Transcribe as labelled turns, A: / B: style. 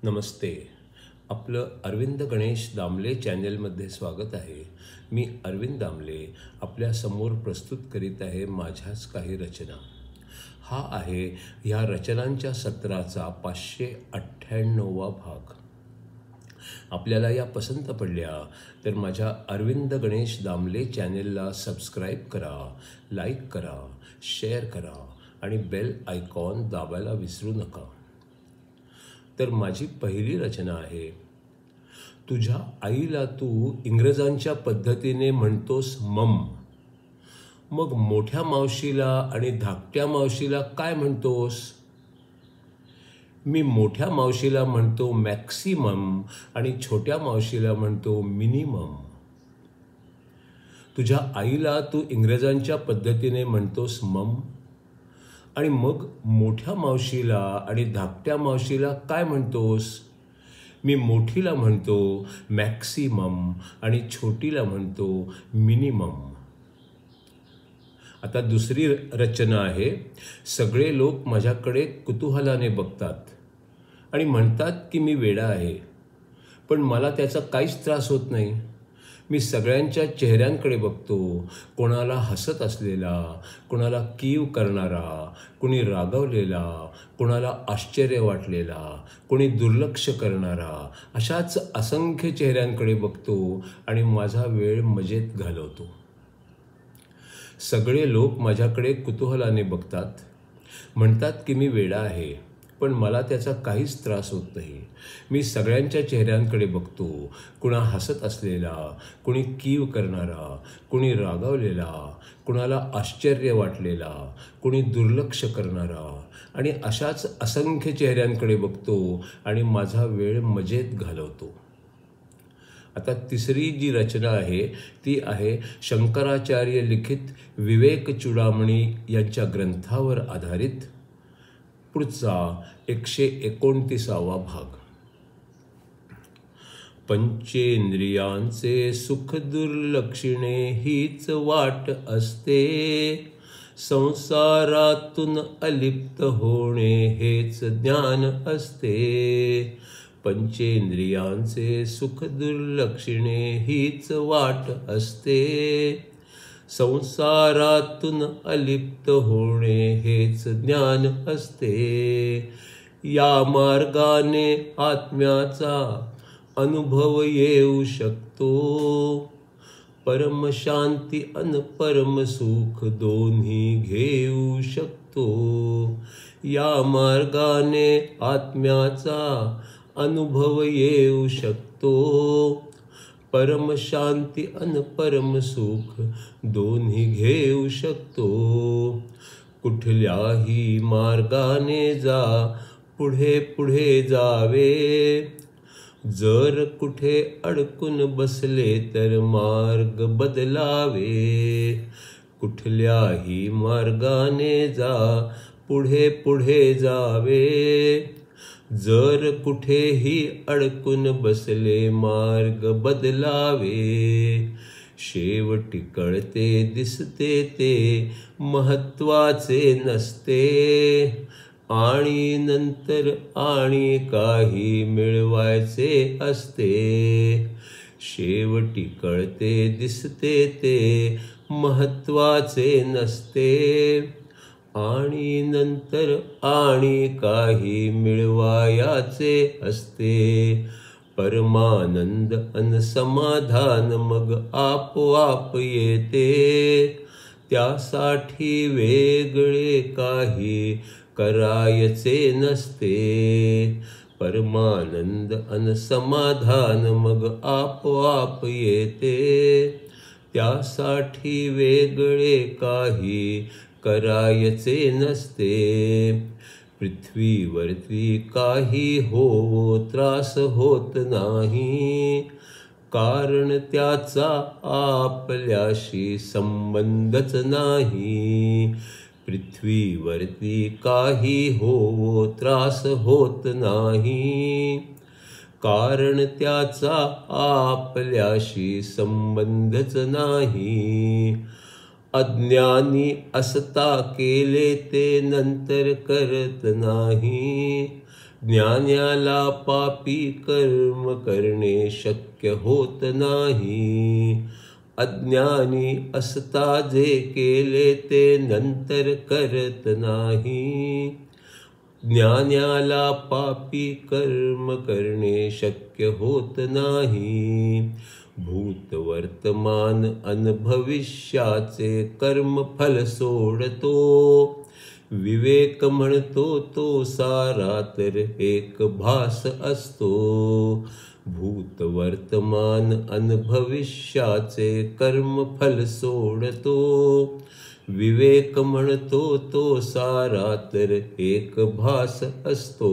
A: नमस्ते. आपलं अरविंद गणेश दामले चॅनेलमध्ये स्वागत आहे. मी अरविंद दामले आपल्यासमोर प्रस्तुत करीत आहे माझ्याच काही रचना. हा आहे ह्या रचनांच्या सत्राचा 598वा भाग. आपल्याला या पसंत पडल्या तर माझ्या अरविंद गणेश दामले चॅनेलला सबस्क्राईब करा, लाईक करा, शेअर करा आणि बेल आयकॉन दाबायला विसरू नका. तर माझी पहिली रचना आहे. तुझ्या आईला तू इंग्रजांच्या पद्धतीने म्हणतोस मम, मग मोठ्या मावशीला आणि धाकट्या मावशीला काय म्हणतोस? मी मोठ्या मावशीला म्हणतो मॅक्सिमम आणि छोट्या मावशीला म्हणतो मिनिमम. तुझ्या आईला तू इंग्रजांच्या पद्धतीने म्हणतोस मम, आणि मग मोठ्या मावशीला आणि धाकट्या मावशीला काय म्हणतोस? मी मोठीला म्हणतो मॅक्सिमम आणि छोटीला म्हणतो मिनिमम. आता दुसरी रचना आहे. सगळे लोक माझ्याकडे कुतूहलाने बघतात आणि म्हणतात की मी वेडा आहे, पण मला त्याचा काहीच त्रास होत नाही. मी सगळ्यांच्या चेहऱ्यांकडे बघतो. कोणाला हसत असलेला, कोणाला कीव करणारा, कोणी रागवलेला, कोणाला आश्चर्य वाटलेला, कोणी दुर्लक्ष करणारा, अशाच असंख्य चेहऱ्यांकडे बघतो आणि माझा वेळ मजेत घालवतो. सगळे लोक माझ्याकडे कुतूहलाने बघतात, म्हणतात की मी वेडा आहे, पण मला त्याचा काहीच त्रास होत नाही. मी सगळ्यांच्या चेहऱ्यांकडे बघतो. कुणा हसत असलेला, कुणी कीव करणारा, कुणी रागावलेला, कुणाला आश्चर्य वाटलेला, कुणी दुर्लक्ष करणारा, आणि अशाच असंख्य चेहऱ्यांकडे बघतो आणि माझा वेळ मजेत घालवतो. आता तिसरी जी रचना आहे ती आहे शंकराचार्य लिखित विवेक चूडामणी यांच्या ग्रंथावर आधारित पुढचा 129वा भाग. पंचेंद्रियांचे सुख दुर्लक्षणे हीच वाट असते, संसारातून अलिप्त होणे हेच ज्ञान असते. पंचेंद्रियांचे सुख दुर्लक्षणे हीच वाट असते, संसारातून अलिप्त होणे हेच ज्ञान असते. या मार्गाने आत्म्याचा अनुभव येऊ शकतो, परमशांती अन परमसुख दोन्ही घेऊ शकतो. या मार्गाने आत्म्याचा अनुभव येऊ शकतो, परमशांती अन परमसुख दोन्ही घेऊ शकतो. कुठल्याही मार्गाने जा, पुढे पुढे जावे, जर कुठे अडकून बसले तर मार्ग बदलावे. कुठल्याही मार्गाने जा, पुढे पुढे जावे, जर कुठेही अडकून बसले मार्ग बदलावे. शेवटी कळते दिसते ते महत्वाचे नसते, आणि नंतर आणि काही मिळवायचे असते. शेवटी कळते दिसते ते महत्वाचे नसते, आणि नंतर आणि काही मिळवायाचे असते. परमानंद अन समाधान मग आपोआप येते, त्यासाठी वेगळे काही करायचे नसते. परमानंद अन समाधान मग आपोआप येते, त्यासाठी वेगळे काही करायचे नसते. पृथ्वीवरती काही होवो त्रास होत नाही, कारण त्याचा आपल्याशी संबंधच नाही. पृथ्वीवरती काही होवो त्रास होत नाही, कारण त्याचा आपल्याशी संबंधच नाही. अज्ञानी असता केले ते नंतर करत नाही, ज्ञान्याला पापी कर्म करणे शक्य होत नाही. अज्ञानी असता जे केले ते नंतर करत नाही. ज्ञान्याला पापी कर्म करणे शक्य होत नाही. भूत वर्तमान अन भविष्याचे कर्म फल सोडतो. विवेक म्हणतो तो सारा तर एक भास असतो. भूत वर्तमान अन भविष्याचे कर्म फल सोडतो. विवेक म्हणतो तो सारा तर एक भास असतो.